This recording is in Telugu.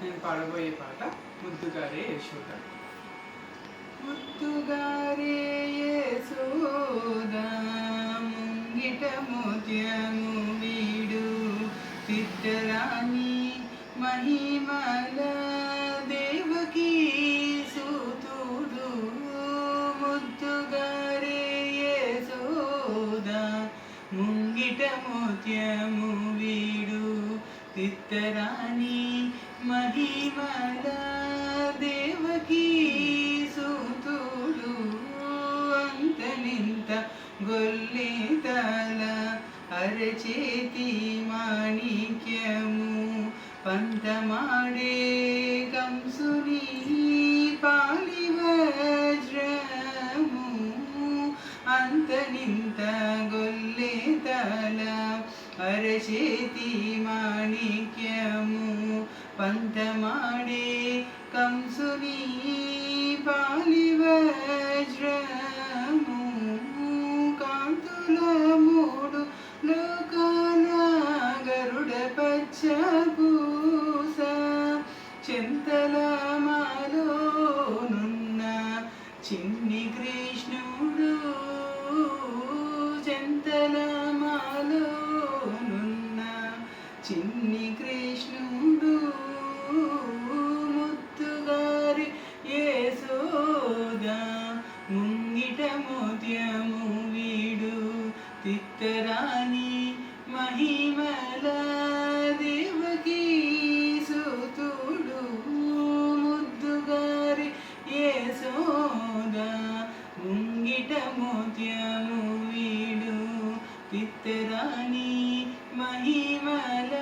నేను పాడబోయే పాట ముద్దుగారే యశోద. ముద్దుగారే యశోద ముంగిట ముత్యము వీడు చిత్తరాణి మహిమల దేవకీ సూతుడు. ముద్దుగారే యశోద ముంగిట ముత్యము వీడు చిత్తరాణి మహిమల దేవకీ సూతుడు. అంతనింత గొల్లితల అరచేతి మాణిక్యము పంతమాడే కంసుని పాలి వజ్రము. అంతనింత గొల్లితల అరచేతి మాణిక్యము పంతమాడే కంసుని పాలి వజ్రము. కాంతుల మూడు లోకాల గరుడ పచ్చ పూస చింతల మాలోనున్న చిన్ని కృష్ణుడు. చింతల మాలోనున్న చిన్ని కృష్ణుడు. ముద్దుగారి యశోద ముంగిట ముత్యము వీడు చిత్తరాణి మహిమల దేవకీ సూతుడు. ముద్దుగారి యశోద ముంగిట ముత్యము వీడు చిత్తరాణి మహిమల